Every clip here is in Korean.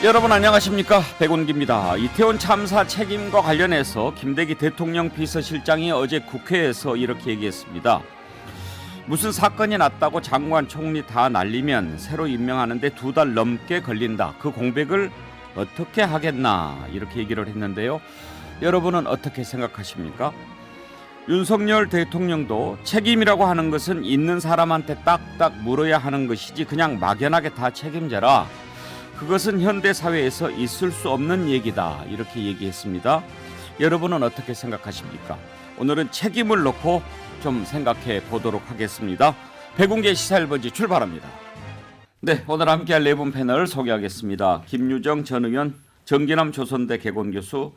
여러분 안녕하십니까, 백운기입니다. 이태원 참사 책임과 관련해서 김대기 대통령 비서실장이 어제 국회에서 이렇게 얘기했습니다. 무슨 사건이 났다고 장관 총리 다 날리면 새로 임명하는데 2달 넘게 걸린다. 그 공백을 어떻게 하겠나, 이렇게 얘기를 했는데요. 여러분은 어떻게 생각하십니까? 윤석열 대통령도 책임이라고 하는 것은 있는 사람한테 딱딱 물어야 하는 것이지 그냥 막연하게 다 책임져라, 그것은 현대 사회에서 있을 수 없는 얘기다, 이렇게 얘기했습니다. 여러분은 어떻게 생각하십니까? 오늘은 책임을 놓고 좀 생각해 보도록 하겠습니다. 백운계 시사 1번지 출발합니다. 네, 오늘 함께할 네 분 패널 소개하겠습니다. 김유정 전 의원, 정기남 조선대 개공교수,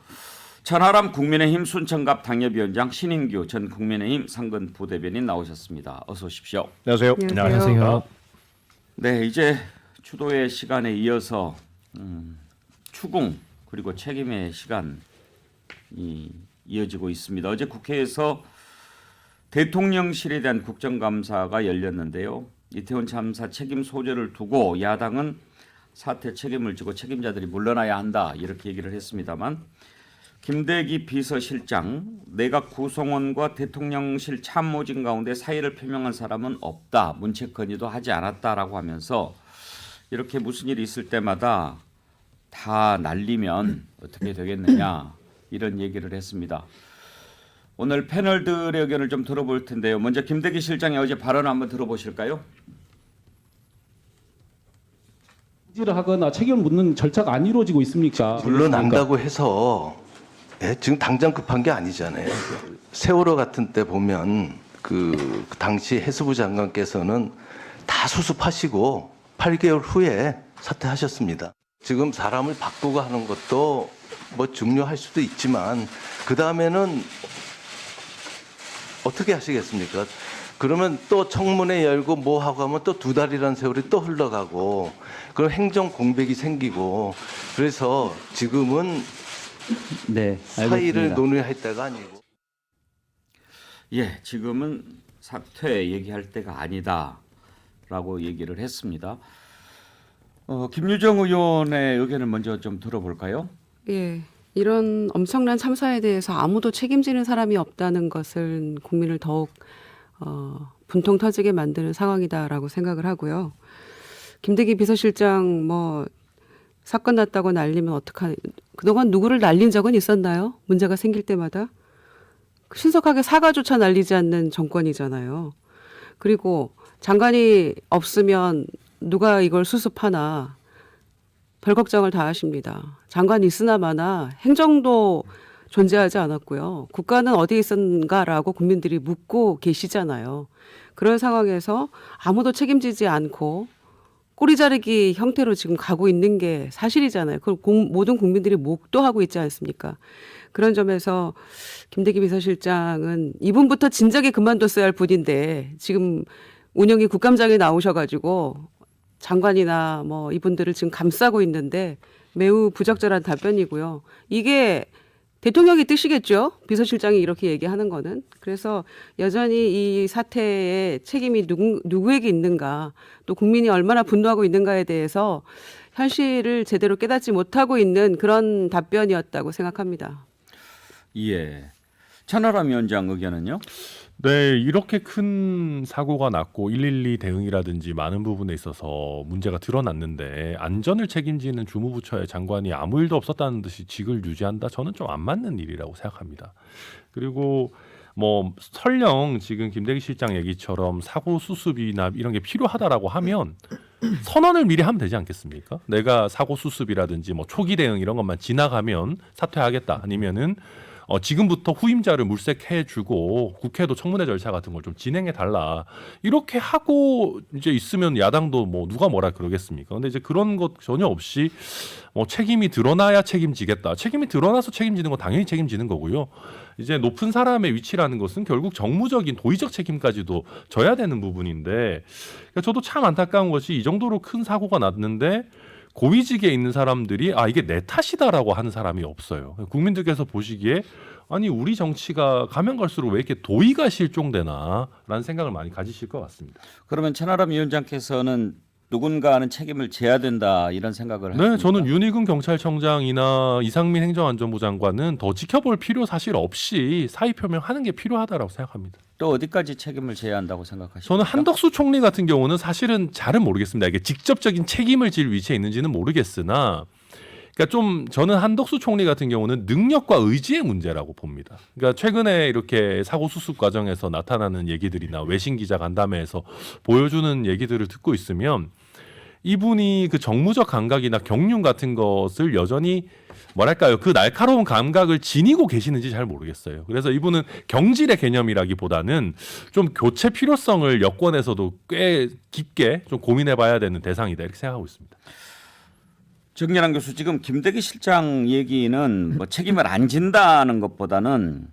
천하람 국민의힘 순천갑 당협위원장, 신인규 전 국민의힘 상근 부대변인 나오셨습니다. 어서 오십시오. 안녕하세요. 안녕하세요. 네, 이제 추도의 시간에 이어서 추궁 그리고 책임의 시간이 이어지고 있습니다. 어제 국회에서 대통령실에 대한 국정감사가 열렸는데요. 이태원 참사 책임 소재를 두고 야당은 사태 책임을 지고 책임자들이 물러나야 한다, 이렇게 얘기를 했습니다만, 김대기 비서실장, 내각 구성원과 대통령실 참모진 가운데 사의를 표명한 사람은 없다, 문책 건의도 하지 않았다라고 하면서 이렇게 무슨 일이 있을 때마다 다 날리면 어떻게 되겠느냐, 이런 얘기를 했습니다. 오늘 패널들의 의견을 좀 들어볼 텐데요. 먼저 김대기 실장의 어제 발언 한번 들어보실까요? 지를 하거나 책임을 묻는 절차가 안 이루어지고 있습니까? 물러난다고 해서 지금 당장 급한 게 아니잖아요. 세월호 같은 때 보면 그 당시 해수부 장관께서는 다 수습하시고 8개월 후에 사퇴하셨습니다. 지금 사람을 바꾸고 하는 것도 뭐 중요할 수도 있지만 그 다음에는 어떻게 하시겠습니까? 그러면 또 청문회 열고 뭐 하고 하면 또 2달이라는 세월이 또 흘러가고 그럼 행정 공백이 생기고, 그래서 지금은 네, 사의를 논의할 때가 아니고. 예, 지금은 사퇴 얘기할 때가 아니다라고 얘기를 했습니다. 김유정 의원의 의견을 먼저 좀 들어볼까요? 예, 이런 엄청난 참사에 대해서 아무도 책임지는 사람이 없다는 것을 국민을 더욱 분통 터지게 만드는 상황이다라고 생각을 하고요. 김대기 비서실장 뭐 사건 났다고 날리면 어떡하니? 그동안 누구를 날린 적은 있었나요? 문제가 생길 때마다 신속하게 사과조차 날리지 않는 정권이잖아요. 그리고 장관이 없으면 누가 이걸 수습하나 별 걱정을 다 하십니다. 장관이 있으나 마나 행정도 존재하지 않았고요. 국가는 어디에 있었는가라고 국민들이 묻고 계시잖아요. 그런 상황에서 아무도 책임지지 않고 꼬리 자르기 형태로 지금 가고 있는 게 사실이잖아요. 그걸 모든 국민들이 목도하고 있지 않습니까? 그런 점에서 김대기 비서실장은 이분부터 진작에 그만뒀어야 할 분인데 지금 운영위 국감장에 나오셔가지고 장관이나 뭐 이분들을 지금 감싸고 있는데 매우 부적절한 답변이고요. 이게 대통령의 뜻이겠죠. 비서실장이 이렇게 얘기하는 거는. 그래서 여전히 이 사태의 책임이 누구에게 있는가, 또 국민이 얼마나 분노하고 있는가에 대해서 현실을 제대로 깨닫지 못하고 있는 그런 답변이었다고 생각합니다. 예. 천하람 위원장 의견은요? 네, 이렇게 큰 사고가 났고 112 대응이라든지 많은 부분에 있어서 문제가 드러났는데 안전을 책임지는 주무부처의 장관이 아무 일도 없었다는 듯이 직을 유지한다? 저는 좀 안 맞는 일이라고 생각합니다. 그리고 뭐 설령 지금 김대기 실장 얘기처럼 사고 수습이나 이런 게 필요하다라고 하면 선언을 미리 하면 되지 않겠습니까? 내가 사고 수습이라든지 뭐 초기 대응 이런 것만 지나가면 사퇴하겠다, 아니면은 지금부터 후임자를 물색해주고 국회도 청문회 절차 같은 걸 좀 진행해달라, 이렇게 하고 이제 있으면 야당도 뭐 누가 뭐라 그러겠습니까? 근데 이제 그런 것 전혀 없이 책임이 드러나야 책임지겠다. 책임이 드러나서 책임지는 건 당연히 책임지는 거고요. 이제 높은 사람의 위치라는 것은 결국 정무적인 도의적 책임까지도 져야 되는 부분인데, 그러니까 저도 참 안타까운 것이 이 정도로 큰 사고가 났는데 고위직에 있는 사람들이 이게 내 탓이다라고 하는 사람이 없어요. 국민들께서 보시기에 아니 우리 정치가 가면 갈수록 왜 이렇게 도의가 실종되나라는 생각을 많이 가지실 것 같습니다. 그러면 천하람 위원장께서는 누군가는 책임을 져야 된다 이런 생각을 네, 하십니까? 저는 윤희근 경찰청장이나 이상민 행정안전부 장관은 더 지켜볼 필요 사실 없이 사의 표명하는 게 필요하다고 생각합니다. 또 어디까지 책임을 져야 한다고 생각하십니까? 저는 한덕수 총리 같은 경우는 사실은 잘은 모르겠습니다. 이게 직접적인 책임을 질 위치에 있는지는 모르겠으나, 그러니까 좀 저는 한덕수 총리 같은 경우는 능력과 의지의 문제라고 봅니다. 그러니까 최근에 이렇게 사고 수습 과정에서 나타나는 얘기들이나 외신 기자 간담회에서 보여주는 얘기들을 듣고 있으면 이분이 그 정무적 감각이나 경륜 같은 것을 여전히 뭐랄까요, 그 날카로운 감각을 지니고 계시는지 잘 모르겠어요. 그래서 이분은 경질의 개념이라기보다는 좀 교체 필요성을 여권에서도 꽤 깊게 좀 고민해봐야 되는 대상이다 이렇게 생각하고 있습니다. 정연한 교수, 지금 김대기 실장 얘기는 뭐 책임을 안 진다는 것보다는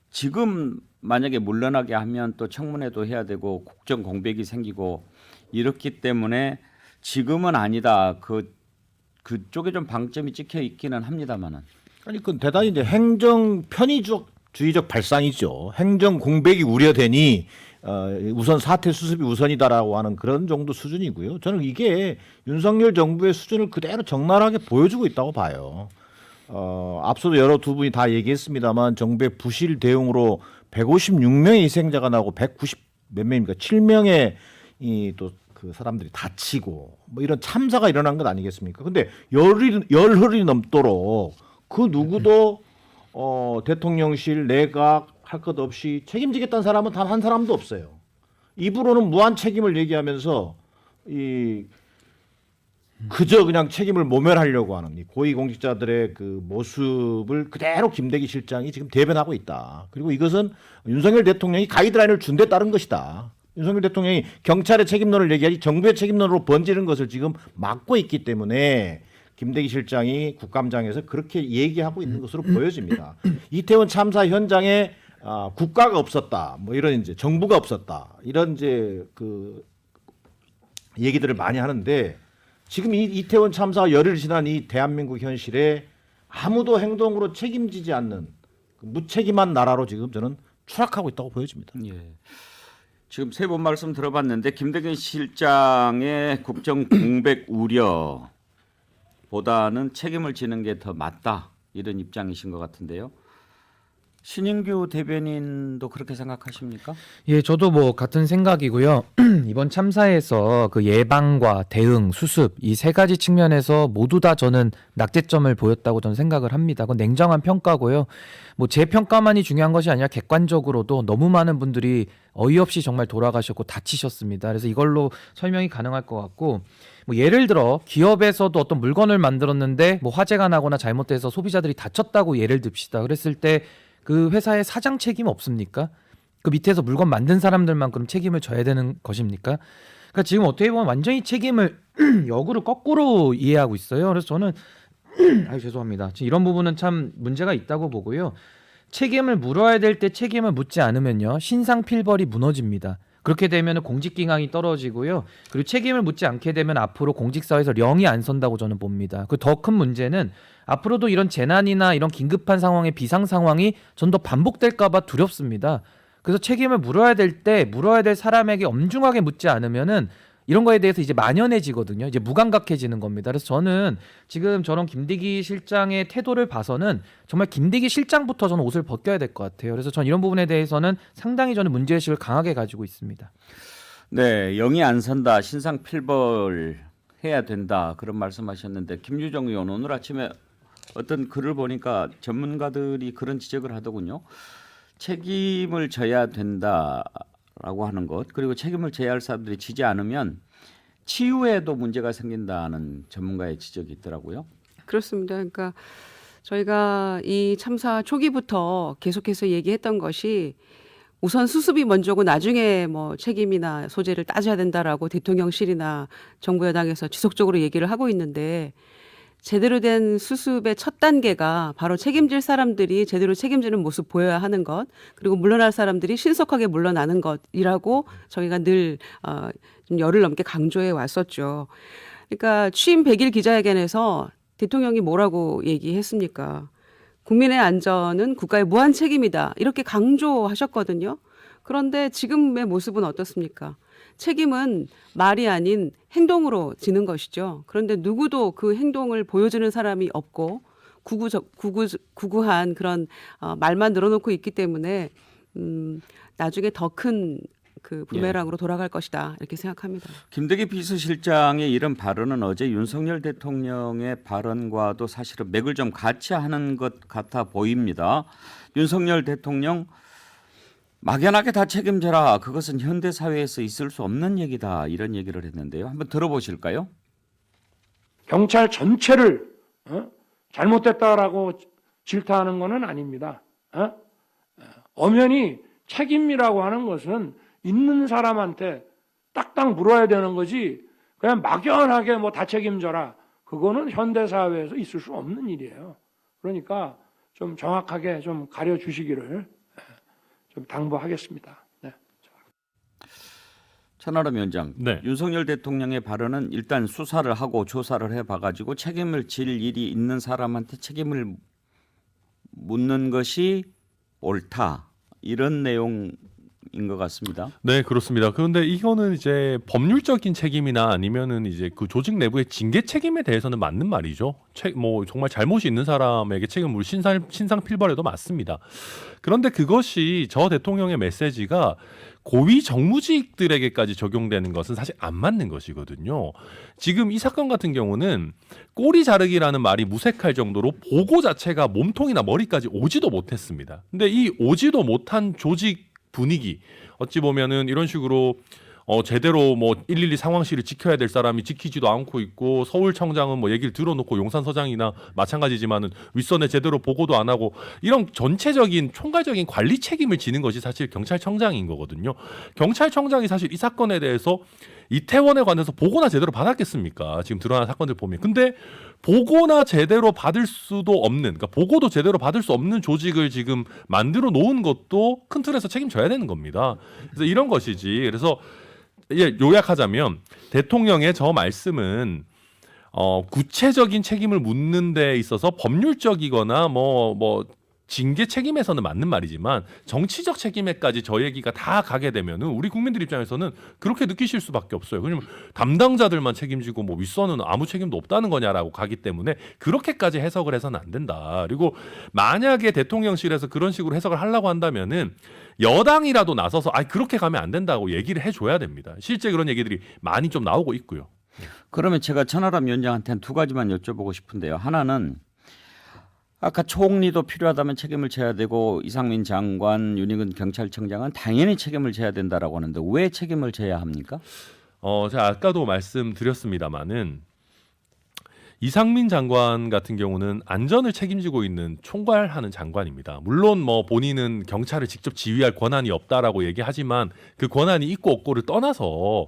지금 만약에 물러나게 하면 또 청문회도 해야 되고 국정 공백이 생기고 이렇기 때문에 지금은 아니다. 그쪽에 좀 방점이 찍혀 있기는 합니다만은. 아니 그 대단히 이제 행정 편의주의적 발상이죠. 행정 공백이 우려되니 우선 사태 수습이 우선이다라고 하는 그런 정도 수준이고요. 저는 이게 윤석열 정부의 수준을 그대로 적나라하게 보여주고 있다고 봐요. 앞서도 두 분이 다 얘기했습니다만 정부의 부실 대응으로 156명의 희생자가 나고 190 몇 명입니까? 7명의 또 그 사람들이 다치고 뭐 이런 참사가 일어난 것 아니겠습니까? 근데 열흘이 넘도록 그 누구도 대통령실 내각 할 것 없이 책임지겠다는 사람은 단 한 사람도 없어요. 입으로는 무한 책임을 얘기하면서 그저 그냥 책임을 모면하려고 하는 이 고위공직자들의 그 모습을 그대로 김대기 실장이 지금 대변하고 있다. 그리고 이것은 윤석열 대통령이 가이드라인을 준 데 따른 것이다. 윤석열 대통령이 경찰의 책임론을 얘기하지 정부의 책임론으로 번지는 것을 지금 막고 있기 때문에 김대기 실장이 국감장에서 그렇게 얘기하고 있는 것으로 보여집니다. 이태원 참사 현장에 국가가 없었다, 뭐 이런 이제 정부가 없었다, 이런 이제 그 얘기들을 많이 하는데 지금 이 이태원 참사가 열흘 지난 이 대한민국 현실에 아무도 행동으로 책임지지 않는 그 무책임한 나라로 지금 저는 추락하고 있다고 보여집니다. 예. 지금 세 번 말씀 들어봤는데 김대기 실장의 국정 공백 우려보다는 책임을 지는 게 더 맞다 이런 입장이신 것 같은데요. 신인규 대변인도 그렇게 생각하십니까? 예, 저도 뭐 같은 생각이고요. 이번 참사에서 그 예방과 대응, 수습 이 세 가지 측면에서 모두 다 저는 낙제점을 보였다고 저는 생각을 합니다. 그건 냉정한 평가고요. 뭐 제 평가만이 중요한 것이 아니라 객관적으로도 너무 많은 분들이 어이없이 정말 돌아가셨고 다치셨습니다. 그래서 이걸로 설명이 가능할 것 같고, 뭐 예를 들어 기업에서도 어떤 물건을 만들었는데 뭐 화재가 나거나 잘못돼서 소비자들이 다쳤다고 예를 듭시다. 그랬을 때 그 회사의 사장 책임 없습니까? 그 밑에서 물건 만든 사람들만 그럼 책임을 져야 되는 것입니까? 그러니까 지금 어떻게 보면 완전히 책임을 역으로 거꾸로 이해하고 있어요. 그래서 저는 죄송합니다. 지금 이런 부분은 참 문제가 있다고 보고요. 책임을 물어야 될 때 책임을 묻지 않으면요, 신상필벌이 무너집니다. 그렇게 되면 공직기강이 떨어지고요. 그리고 책임을 묻지 않게 되면 앞으로 공직사회에서 령이 안 선다고 저는 봅니다. 그 더 큰 문제는 앞으로도 이런 재난이나 이런 긴급한 상황의 비상 상황이 전 더 반복될까 봐 두렵습니다. 그래서 책임을 물어야 될 때 물어야 될 사람에게 엄중하게 묻지 않으면은 이런 거에 대해서 이제 만연해지거든요. 이제 무감각해지는 겁니다. 그래서 저는 지금 저런 김대기 실장의 태도를 봐서는 정말 김대기 실장부터 저는 옷을 벗겨야 될 것 같아요. 그래서 전 이런 부분에 대해서는 상당히 저는 문제의식을 강하게 가지고 있습니다. 네, 영이 안 선다, 신상필벌 해야 된다 그런 말씀하셨는데 김유정 의원 오늘 아침에 어떤 글을 보니까 전문가들이 그런 지적을 하더군요. 책임을 져야 된다라고 하는 것, 그리고 책임을 져야 할 사람들이 지지 않으면 치유에도 문제가 생긴다는 전문가의 지적이 있더라고요. 그렇습니다. 그러니까 저희가 이 참사 초기부터 계속해서 얘기했던 것이 우선 수습이 먼저고 나중에 뭐 책임이나 소재를 따져야 된다라고 대통령실이나 정부 여당에서 지속적으로 얘기를 하고 있는데, 제대로 된 수습의 첫 단계가 바로 책임질 사람들이 제대로 책임지는 모습 보여야 하는 것, 그리고 물러날 사람들이 신속하게 물러나는 것이라고 저희가 늘 좀 열흘 넘게 강조해 왔었죠. 그러니까 취임 100일 기자회견에서 대통령이 뭐라고 얘기했습니까? 국민의 안전은 국가의 무한 책임이다, 이렇게 강조하셨거든요. 그런데 지금의 모습은 어떻습니까? 책임은 말이 아닌 행동으로 지는 것이죠. 그런데 누구도 그 행동을 보여주는 사람이 없고 구구한 그런 말만 늘어놓고 있기 때문에 나중에 더 큰 그 부메랑으로 돌아갈 것이다 이렇게 생각합니다. 김대기 비서실장의 이런 발언은 어제 윤석열 대통령의 발언과도 사실은 맥을 좀 같이 하는 것 같아 보입니다. 윤석열 대통령 막연하게 다 책임져라. 그것은 현대 사회에서 있을 수 없는 얘기다. 이런 얘기를 했는데요. 한번 들어보실까요? 경찰 전체를 잘못됐다라고 질타하는 것은 아닙니다. 엄연히 책임이라고 하는 것은 있는 사람한테 딱딱 물어야 되는 거지 그냥 막연하게 뭐 다 책임져라. 그거는 현대 사회에서 있을 수 없는 일이에요. 그러니까 좀 정확하게 좀 가려주시기를 좀 당부하겠습니다. 네. 천하람 위원장, 네. 윤석열 대통령의 발언은 일단 수사를 하고 조사를 해봐가지고 책임을 질 일이 있는 사람한테 책임을 묻는 것이 옳다. 이런 내용인 것 같습니다. 네, 그렇습니다. 그런데 이거는 이제 법률적인 책임이나 아니면은 이제 그 조직 내부의 징계 책임에 대해서는 맞는 말이죠. 뭐 정말 잘못이 있는 사람에게 책임을 신상필벌에도 맞습니다. 그런데 그것이 저 대통령의 메시지가 고위 정무직들에게까지 적용되는 것은 사실 안 맞는 것이거든요. 지금 이 사건 같은 경우는 꼬리 자르기라는 말이 무색할 정도로 보고 자체가 몸통이나 머리까지 오지도 못했습니다. 근데 이 오지도 못한 조직 분위기 어찌 보면은 이런 식으로 제대로 뭐 112 상황실을 지켜야 될 사람이 지키지도 않고 있고 서울청장은 뭐 얘기를 들어놓고 용산서장이나 마찬가지지만은 윗선에 제대로 보고도 안 하고 이런 전체적인 총괄적인 관리 책임을 지는 것이 사실 경찰청장인 거거든요. 경찰청장이 사실 이 사건에 대해서 이태원에 관해서 보고나 제대로 받았겠습니까? 지금 드러난 사건들 보면. 근데 보고나 제대로 받을 수도 없는, 그러니까 보고도 제대로 받을 수 없는 조직을 지금 만들어 놓은 것도 큰 틀에서 책임져야 되는 겁니다. 그래서 이런 것이지. 그래서 요약하자면 대통령의 저 말씀은 구체적인 책임을 묻는 데 있어서 법률적이거나 뭐 징계 책임에서는 맞는 말이지만 정치적 책임에까지 저 얘기가 다 가게 되면은 우리 국민들 입장에서는 그렇게 느끼실 수밖에 없어요. 왜냐면 담당자들만 책임지고 뭐 윗선은 아무 책임도 없다는 거냐라고 가기 때문에 그렇게까지 해석을 해서는 안 된다. 그리고 만약에 대통령실에서 그런 식으로 해석을 하려고 한다면은 여당이라도 나서서 그렇게 가면 안 된다고 얘기를 해줘야 됩니다. 실제 그런 얘기들이 많이 좀 나오고 있고요. 그러면 제가 천하람 위원장한테 두 가지만 여쭤보고 싶은데요. 하나는 아까 총리도 필요하다면 책임을 져야 되고 이상민 장관, 윤희근 경찰청장은 당연히 책임을 져야 된다라고 하는데 왜 책임을 져야 합니까? 제가 아까도 말씀드렸습니다마는 이상민 장관 같은 경우는 안전을 책임지고 있는 총괄하는 장관입니다. 물론 뭐 본인은 경찰을 직접 지휘할 권한이 없다라고 얘기하지만 그 권한이 있고 없고를 떠나서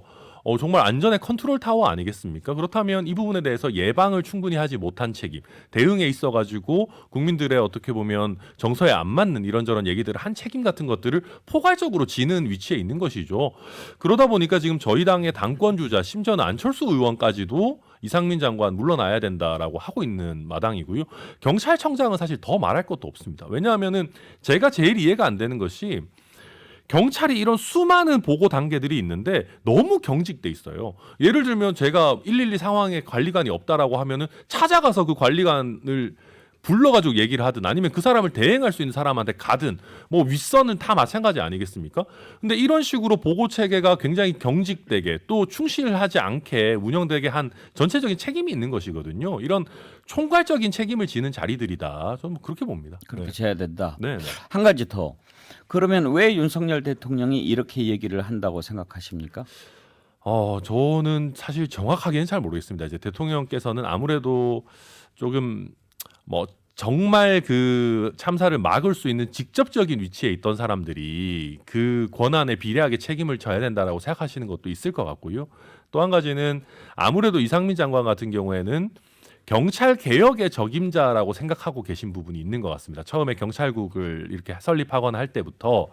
정말 안전의 컨트롤 타워 아니겠습니까? 그렇다면 이 부분에 대해서 예방을 충분히 하지 못한 책임, 대응에 있어가지고 국민들의 어떻게 보면 정서에 안 맞는 이런저런 얘기들을 한 책임 같은 것들을 포괄적으로 지는 위치에 있는 것이죠. 그러다 보니까 지금 저희 당의 당권주자, 심지어는 안철수 의원까지도 이상민 장관 물러나야 된다라고 하고 있는 마당이고요. 경찰청장은 사실 더 말할 것도 없습니다. 왜냐하면은 제가 제일 이해가 안 되는 것이 경찰이 이런 수많은 보고 단계들이 있는데 너무 경직돼 있어요. 예를 들면 제가 112 상황에 관리관이 없다라고 하면은 찾아가서 그 관리관을 불러가지고 얘기를 하든 아니면 그 사람을 대행할 수 있는 사람한테 가든 뭐 윗선은 다 마찬가지 아니겠습니까? 근데 이런 식으로 보고 체계가 굉장히 경직되게 또 충실하지 않게 운영되게 한 전체적인 책임이 있는 것이거든요. 이런 총괄적인 책임을 지는 자리들이다. 저는 뭐 그렇게 봅니다. 그렇게 져야 된다. 네. 한 가지 더. 그러면 왜 윤석열 대통령이 이렇게 얘기를 한다고 생각하십니까? 저는 사실 정확하게는 잘 모르겠습니다. 이제 대통령께서는 아무래도 조금 뭐 정말 그 참사를 막을 수 있는 직접적인 위치에 있던 사람들이 그 권한에 비례하게 책임을 져야 된다라고 생각하시는 것도 있을 것 같고요. 또 한 가지는 아무래도 이상민 장관 같은 경우에는 경찰 개혁의 적임자라고 생각하고 계신 부분이 있는 것 같습니다. 처음에 경찰국을 이렇게 설립하거나 할 때부터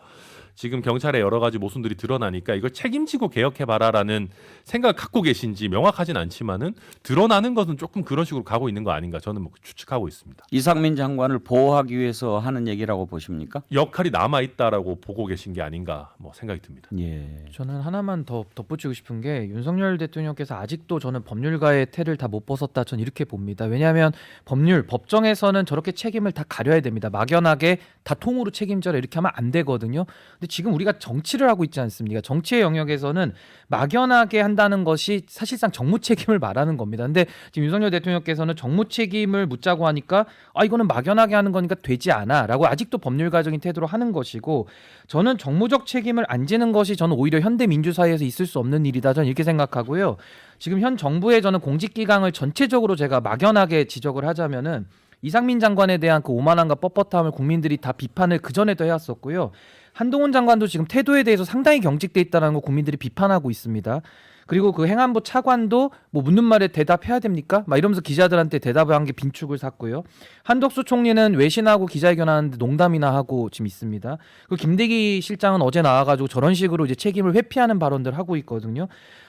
지금 경찰의 여러 가지 모순들이 드러나니까 이걸 책임지고 개혁해봐라라는 생각을 갖고 계신지 명확하진 않지만은 드러나는 것은 조금 그런 식으로 가고 있는 거 아닌가 저는 뭐 추측하고 있습니다. 이상민 장관을 보호하기 위해서 하는 얘기라고 보십니까? 역할이 남아 있다라고 보고 계신 게 아닌가 뭐 생각이 듭니다. 예. 저는 하나만 더 덧붙이고 싶은 게 윤석열 대통령께서 아직도 저는 법률가의 태를 다 못 벗었다 전 이렇게 봅니다. 왜냐하면 법정에서는 저렇게 책임을 다 가려야 됩니다. 막연하게 다 통으로 책임져라 이렇게 하면 안 되거든요. 근데 지금 우리가 정치를 하고 있지 않습니까? 정치의 영역에서는 막연하게 한다는 것이 사실상 정무 책임을 말하는 겁니다. 근데 지금 윤석열 대통령께서는 정무 책임을 묻자고 하니까 이거는 막연하게 하는 거니까 되지 않아라고 아직도 법률가적인 태도로 하는 것이고 저는 정무적 책임을 안 지는 것이 저는 오히려 현대 민주사회에서 있을 수 없는 일이다 저는 이렇게 생각하고요. 지금 현 정부의 저는 공직기강을 전체적으로 제가 막연하게 지적을 하자면은 이상민 장관에 대한 그 오만함과 뻣뻣함을 국민들이 다 비판을 그전에도 해왔었고요. 한동훈 장관도 지금 태도에 대해서 상당히 경직돼 있다는 거 국민들이 비판하고 있습니다. 그리고 그 행안부 차관도 뭐 묻는 말에 대답해야 됩니까? 막 이러면서 기자들한테 대답을 한 게 빈축을 샀고요. 한덕수 총리는 외신하고 기자회견하는데 농담이나 하고 지금 있습니다. 그 김대기 실장은 어제 나와가지고 저런 식으로 이제 책임을 회피하는 발언들 하고 있거든요.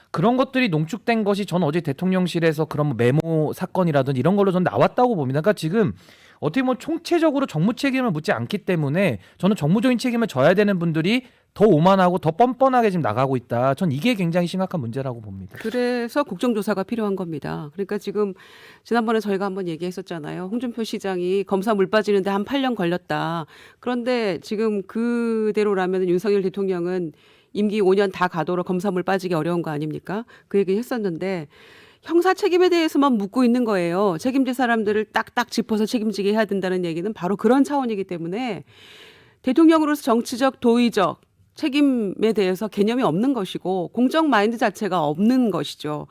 그런 것들이 농축된 것이 저는 어제 대통령실에서 그런 뭐 메모 사건이라든지 이런 걸로 저는 나왔다고 봅니다. 그러니까 지금 어떻게 보면 총체적으로 정무 책임을 묻지 않기 때문에 저는 정무적인 책임을 져야 되는 분들이 더 오만하고 더 뻔뻔하게 지금 나가고 있다. 전 이게 굉장히 심각한 문제라고 봅니다. 그래서 국정조사가 필요한 겁니다. 그러니까 지금 지난번에 저희가 한번 얘기했었잖아요. 홍준표 시장이 검사 물 빠지는데 한 8년 걸렸다. 그런데 지금 그대로라면 윤석열 대통령은 임기 5년 다 가도록 검사 물 빠지기 어려운 거 아닙니까? 그 얘기 했었는데 형사 책임에 대해서만 묻고 있는 거예요. 책임질 사람들을 딱딱 짚어서 책임지게 해야 된다는 얘기는 바로 그런 차원이기 때문에 대통령으로서 정치적, 도의적 책임에 대해서 개념이 없는 것이고 공적 마인드 자체가 없는 것이죠.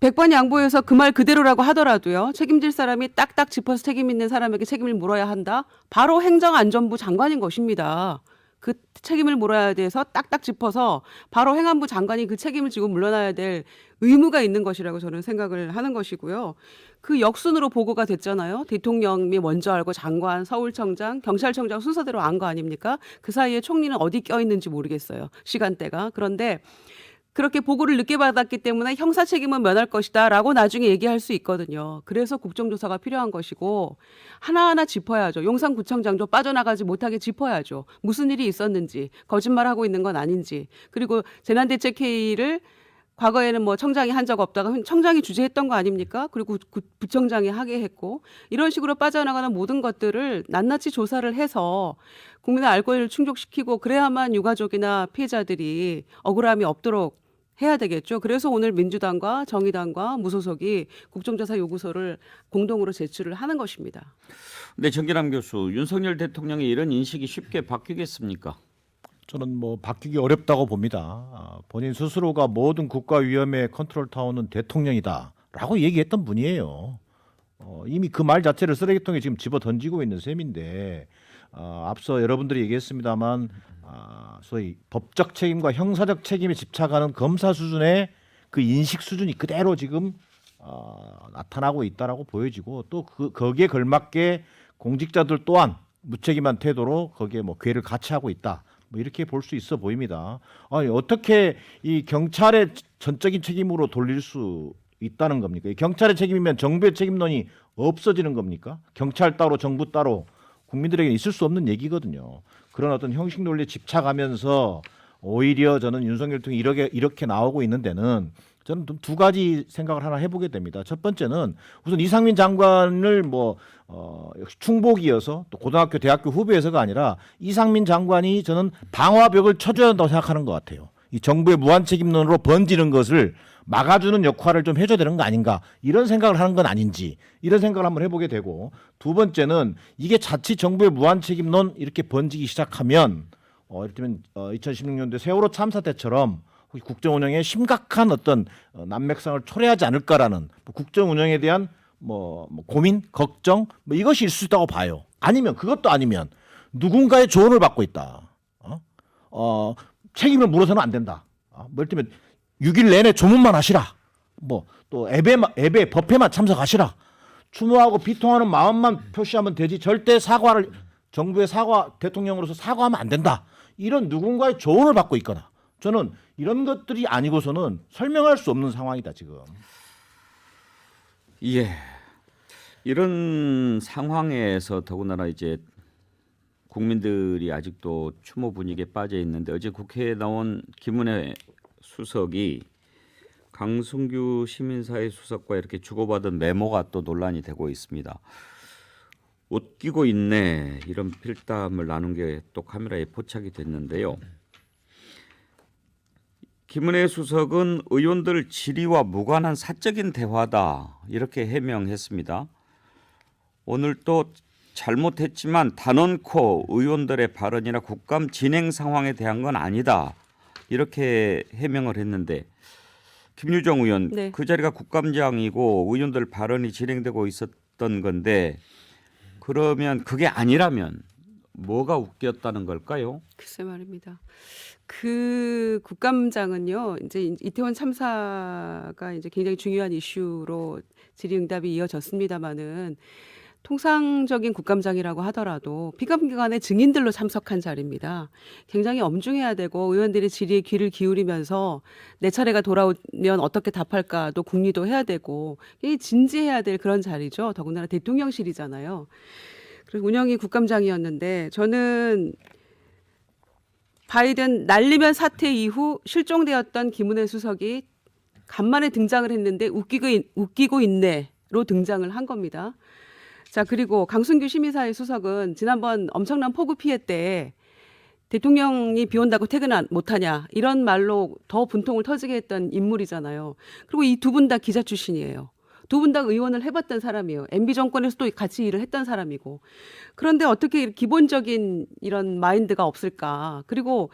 100번 양보해서 그 말 그대로라고 하더라도요. 책임질 사람이 딱딱 짚어서 책임 있는 사람에게 책임을 물어야 한다. 바로 행정안전부 장관인 것입니다. 그 책임을 물어야 돼서 딱딱 짚어서 바로 행안부 장관이 그 책임을 지고 물러나야 될 의무가 있는 것이라고 저는 생각을 하는 것이고요. 그 역순으로 보고가 됐잖아요. 대통령이 먼저 알고 장관, 서울청장, 경찰청장 순서대로 안 거 아닙니까? 그 사이에 총리는 어디 껴있는지 모르겠어요. 시간대가. 그런데 그렇게 보고를 늦게 받았기 때문에 형사 책임은 면할 것이다 라고 나중에 얘기할 수 있거든요. 그래서 국정조사가 필요한 것이고 하나하나 짚어야죠. 용산구청장도 빠져나가지 못하게 짚어야죠. 무슨 일이 있었는지, 거짓말하고 있는 건 아닌지. 그리고 재난대책회의를 과거에는 뭐 청장이 한 적 없다가 청장이 주재했던 거 아닙니까? 그리고 부청장이 하게 했고 이런 식으로 빠져나가는 모든 것들을 낱낱이 조사를 해서 국민의 알 권리를 충족시키고 그래야만 유가족이나 피해자들이 억울함이 없도록 해야 되겠죠. 그래서 오늘 민주당과 정의당과 무소속이 국정조사 요구서를 공동으로 제출을 하는 것입니다. 네, 정기남 교수, 윤석열 대통령의 이런 인식이 쉽게 바뀌겠습니까? 저는 뭐 바뀌기 어렵다고 봅니다. 본인 스스로가 모든 국가 위험의 컨트롤 타워는 대통령이다라고 얘기했던 분이에요. 이미 그 말 자체를 쓰레기통에 지금 집어 던지고 있는 셈인데 앞서 여러분들이 얘기했습니다만 소위 법적 책임과 형사적 책임에 집착하는 검사 수준의 그 인식 수준이 그대로 지금 나타나고 있다라고 보여지고 또 거기에 걸맞게 공직자들 또한 무책임한 태도로 거기에 뭐 괴를 같이 하고 있다. 뭐 이렇게 볼 수 있어 보입니다. 아니, 어떻게 이 경찰의 전적인 책임으로 돌릴 수 있다는 겁니까? 이 경찰의 책임이면 정부의 책임론이 없어지는 겁니까? 경찰 따로 정부 따로 국민들에게 있을 수 없는 얘기거든요. 그런 어떤 형식 논리에 집착하면서 오히려 저는 윤석열 대통령이 이렇게 나오고 있는 데는 저는 두 가지 생각을 하나 해보게 됩니다. 첫 번째는 우선 이상민 장관을 역시 충복이어서 또 고등학교, 대학교 후배여서가 아니라 이상민 장관이 저는 방화벽을 쳐줘야 한다고 생각하는 것 같아요. 이 정부의 무한책임론으로 번지는 것을 막아주는 역할을 좀 해줘야 되는 거 아닌가 이런 생각을 하는 건 아닌지 이런 생각을 한번 해보게 되고 두 번째는 이게 자칫 정부의 무한책임론 이렇게 번지기 시작하면 이를테면 2016년도에 세월호 참사 때처럼 국정 운영에 심각한 어떤 난맥상을 초래하지 않을까라는 국정 운영에 대한 고민, 걱정 이것이 있을 수 있다고 봐요. 아니면 그것도 아니면 누군가의 조언을 받고 있다. 책임을 물어서는 안 된다. 이를테면 6일 내내 조문만 하시라. 또 예배 법회만 참석하시라. 추모하고 비통하는 마음만 표시하면 되지 절대 정부의 대통령으로서 사과하면 안 된다. 이런 누군가의 조언을 받고 있거나 저는 이런 것들이 아니고서는 설명할 수 없는 상황이다 지금. 예. 이런 상황에서 더군다나 이제 국민들이 아직도 추모 분위기에 빠져 있는데 어제 국회에 나온 김은혜 수석이 강승규 시민사회 수석과 이렇게 주고받은 메모가 또 논란이 되고 있습니다. 웃기고 있네 이런 필담을 나눈 게 또 카메라에 포착이 됐는데요. 김은혜 수석은 의원들 질의와 무관한 사적인 대화다 이렇게 해명했습니다. 오늘 또 잘못했지만 단언코 의원들의 발언이나 국감 진행 상황에 대한 건 아니다 이렇게 해명을 했는데 김유정 의원 네. 그 자리가 국감장이고 의원들 발언이 진행되고 있었던 건데 그러면 그게 아니라면 뭐가 웃겼다는 걸까요? 글쎄 말입니다. 그 국감장은요, 이제 이태원 참사가 이제 굉장히 중요한 이슈로 질의응답이 이어졌습니다마는 통상적인 국감장이라고 하더라도 피감기관의 증인들로 참석한 자리입니다. 굉장히 엄중해야 되고 의원들이 질의에 귀를 기울이면서 내 차례가 돌아오면 어떻게 답할까도 궁리도 해야 되고 진지해야 될 그런 자리죠. 더군다나 대통령실이잖아요. 그래서 운영이 국감장이었는데 저는 바이든 날리면 사태 이후 실종되었던 김은혜 수석이 간만에 등장을 했는데 웃기고 있네로 등장을 한 겁니다. 자, 그리고 강승규 시민사회 수석은 지난번 엄청난 폭우 피해 때 대통령이 비 온다고 퇴근 못하냐 이런 말로 더 분통을 터지게 했던 인물이잖아요. 그리고 이 두 분 다 기자 출신이에요. 두 분 다 의원을 해봤던 사람이에요. MB 정권에서 또 같이 일을 했던 사람이고. 그런데 어떻게 기본적인 이런 마인드가 없을까. 그리고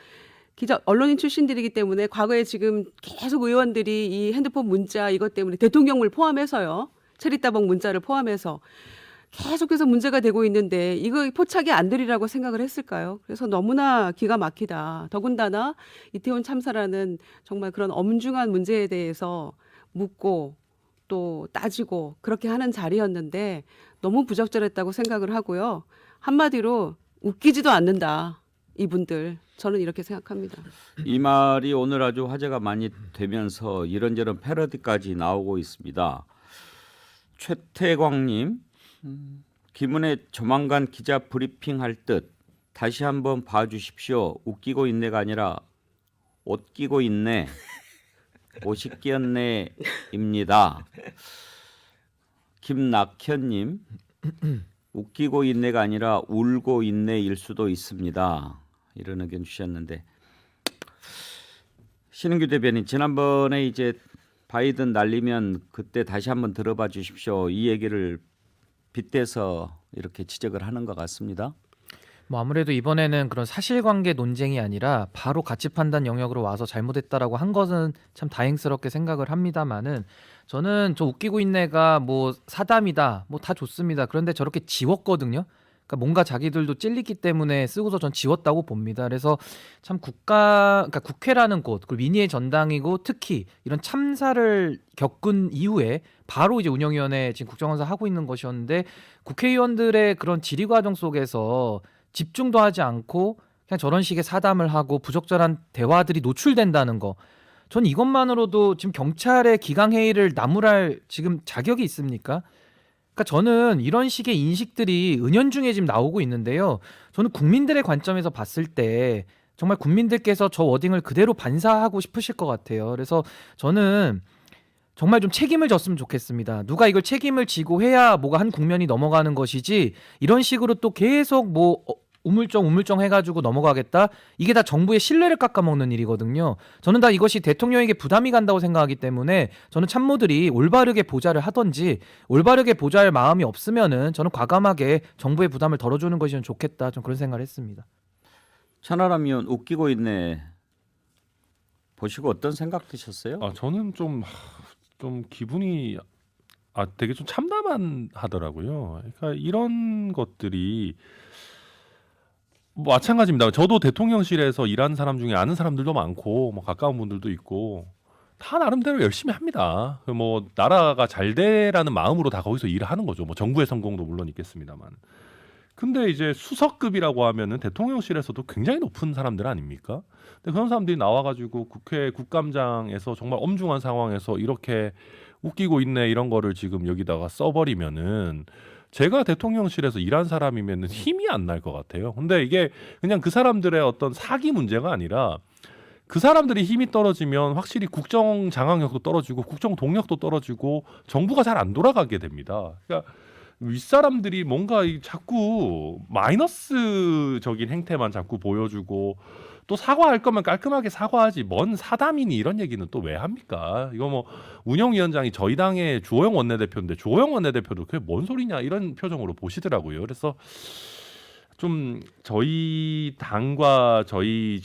언론인 출신들이기 때문에 과거에 지금 계속 의원들이 이 핸드폰 문자 이것 때문에 대통령을 포함해서요. 체리따봉 문자를 포함해서 계속해서 문제가 되고 있는데 이거 포착이 안 되리라고 생각을 했을까요? 그래서 너무나 기가 막히다. 더군다나 이태원 참사라는 정말 그런 엄중한 문제에 대해서 묻고 또 따지고 그렇게 하는 자리였는데 너무 부적절했다고 생각을 하고요. 한마디로 웃기지도 않는다. 이분들. 저는 이렇게 생각합니다. 이 말이 오늘 아주 화제가 많이 되면서 이런저런 패러디까지 나오고 있습니다. 최태광님, 김은혜 조만간 기자 브리핑 할 듯 다시 한번 봐주십시오. 웃기고 있네가 아니라 옷 끼고 있네. 옷이 끼었네입니다. 김낙현님, 웃기고 있네가 아니라 울고 있네일 수도 있습니다. 이런 의견 주셨는데 신은규 대변인 지난번에 이제 바이든 날리면 그때 다시 한번 들어봐 주십시오. 이 얘기를 빗대서 이렇게 지적을 하는 것 같습니다. 뭐 아무래도 이번에는 그런 사실관계 논쟁이 아니라 바로 가치 판단 영역으로 와서 잘못했다라고 한 것은 참 다행스럽게 생각을 합니다만은 저는 저 웃기고 있네가 뭐 사담이다 뭐 다 좋습니다. 그런데 저렇게 지웠거든요. 그러니까 뭔가 자기들도 찔리기 때문에 쓰고서 전 지웠다고 봅니다. 그래서 참 그러니까 국회라는 곳, 그리고 민의의 전당이고 특히 이런 참사를 겪은 이후에 바로 이제 운영위원회 지금 국정원사 하고 있는 것이었는데 국회의원들의 그런 질의 과정 속에서 집중도 하지 않고 그냥 저런 식의 사담을 하고 부적절한 대화들이 노출된다는 거. 전 이것만으로도 지금 경찰의 기강회의를 나무랄 지금 자격이 있습니까? 그러니까 저는 이런 식의 인식들이 은연중에 지금 나오고 있는데요. 저는 국민들의 관점에서 봤을 때 정말 국민들께서 저 워딩을 그대로 반사하고 싶으실 것 같아요. 그래서 저는 정말 좀 책임을 졌으면 좋겠습니다. 누가 이걸 책임을 지고 해야 뭐가 한 국면이 넘어가는 것이지 이런 식으로 또 계속 뭐 우물정 해가지고 넘어가겠다. 이게 다 정부의 신뢰를 깎아먹는 일이거든요. 저는 다 이것이 대통령에게 부담이 간다고 생각하기 때문에 저는 참모들이 올바르게 보좌를 하던지 올바르게 보좌할 마음이 없으면은 저는 과감하게 정부의 부담을 덜어주는 것이 좀 좋겠다. 좀 그런 생각을 했습니다. 천하람 의원 웃기고 있네. 보시고 어떤 생각 드셨어요? 저는 좀 기분이 되게 좀 참담하더라고요. 그러니까 이런 것들이 뭐 마찬가지입니다. 저도 대통령실에서 일하는 사람 중에 아는 사람들도 많고 뭐 가까운 분들도 있고 다 나름대로 열심히 합니다. 뭐 나라가 잘 되라는 마음으로 다 거기서 일을 하는 거죠. 뭐 정부의 성공도 물론 있겠습니다만. 근데 이제 수석급이라고 하면은 대통령실에서도 굉장히 높은 사람들 아닙니까? 근데 그런 사람들이 나와가지고 국회 국감장에서 정말 엄중한 상황에서 이렇게 웃기고 있네 이런 거를 지금 여기다가 써버리면은 제가 대통령실에서 일한 사람이면은 힘이 안 날 것 같아요. 근데 이게 그냥 그 사람들의 어떤 사기 문제가 아니라 그 사람들이 힘이 떨어지면 확실히 국정 장악력도 떨어지고 국정 동력도 떨어지고 정부가 잘 안 돌아가게 됩니다. 그러니까 윗사람들이 뭔가 자꾸 마이너스적인 행태만 자꾸 보여주고 또 사과할 거면 깔끔하게 사과하지 뭔 사담이니 이런 얘기는 또 왜 합니까? 이거 뭐 운영위원장이 저희 당의 주호영 원내대표인데 주호영 원내대표도 그게 뭔 소리냐 이런 표정으로 보시더라고요. 그래서 좀 저희 당과 저희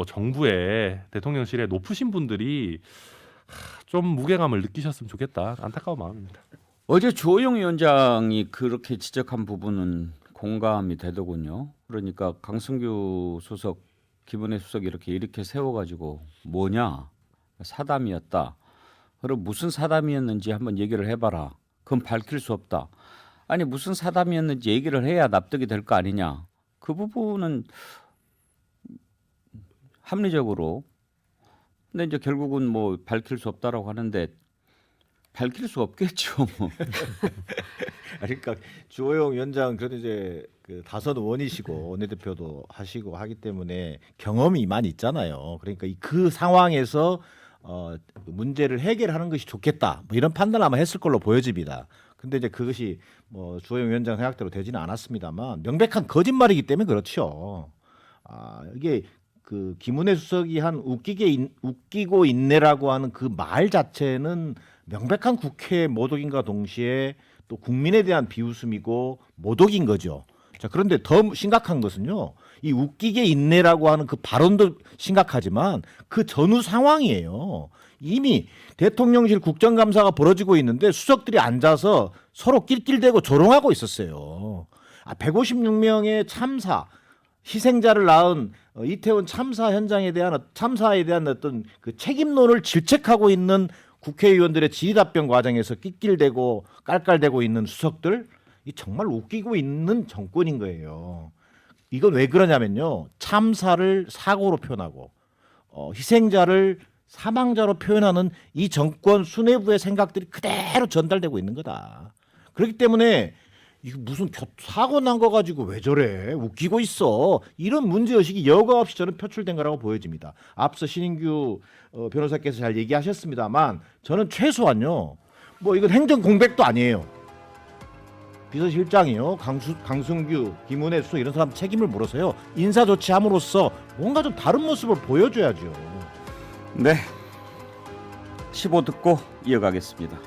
정부의 대통령실에 높으신 분들이 좀 무게감을 느끼셨으면 좋겠다. 안타까운 마음입니다. 어제 주호영 위원장이 그렇게 지적한 부분은 공감이 되더군요. 그러니까 강승규 수석, 김은혜 수석이 이렇게 세워가지고 뭐냐 사담이었다. 그럼 무슨 사담이었는지 한번 얘기를 해봐라. 그건 밝힐 수 없다. 아니 무슨 사담이었는지 얘기를 해야 납득이 될 거 아니냐. 그 부분은 합리적으로. 근데 이제 결국은 뭐 밝힐 수 없다라고 하는데 밝힐 수 없겠죠. 그러니까 주호영 위원장 그래도 이제 그 다선 의원이시고 원내대표도 하시고 하기 때문에 경험이 많이 있잖아요. 그러니까 그 상황에서 문제를 해결하는 것이 좋겠다. 뭐 이런 판단을 아마 했을 걸로 보여집니다. 근데 이제 그것이 뭐 주호영 위원장 생각대로 되지는 않았습니다만 명백한 거짓말이기 때문에 그렇죠. 이게 그 김은혜 수석이 한 웃기고 있네라고 하는 그 말 자체는 명백한 국회 모독인과 동시에 또 국민에 대한 비웃음이고 모독인 거죠. 자, 그런데 더 심각한 것은요. 이 웃기게 있네라고 하는 그 발언도 심각하지만 그 전후 상황이에요. 이미 대통령실 국정감사가 벌어지고 있는데 수석들이 앉아서 서로 낄낄대고 조롱하고 있었어요. 156명의 참사, 희생자를 낳은 이태원 참사 현장에 대한 참사에 대한 어떤 그 책임론을 질책하고 있는 국회의원들의 질의답변 과정에서 낄낄대고 깔깔대고 있는 수석들, 이 정말 웃기고 있는 정권인 거예요. 이건 왜 그러냐면요. 참사를 사고로 표현하고 희생자를 사망자로 표현하는 이 정권 수뇌부의 생각들이 그대로 전달되고 있는 거다. 그렇기 때문에 이거 무슨 사고 난 거 가지고 왜 저래? 웃기고 있어. 이런 문제의식이 여과 없이 저는 표출된 거라고 보여집니다. 앞서 신인규 변호사께서 잘 얘기하셨습니다만 저는 최소한요. 뭐 이건 행정 공백도 아니에요. 비서실장이요. 강승규, 김은혜 수석 이런 사람 책임을 물어서요. 인사 조치함으로써 뭔가 좀 다른 모습을 보여줘야죠. 네. 15 듣고 이어가겠습니다.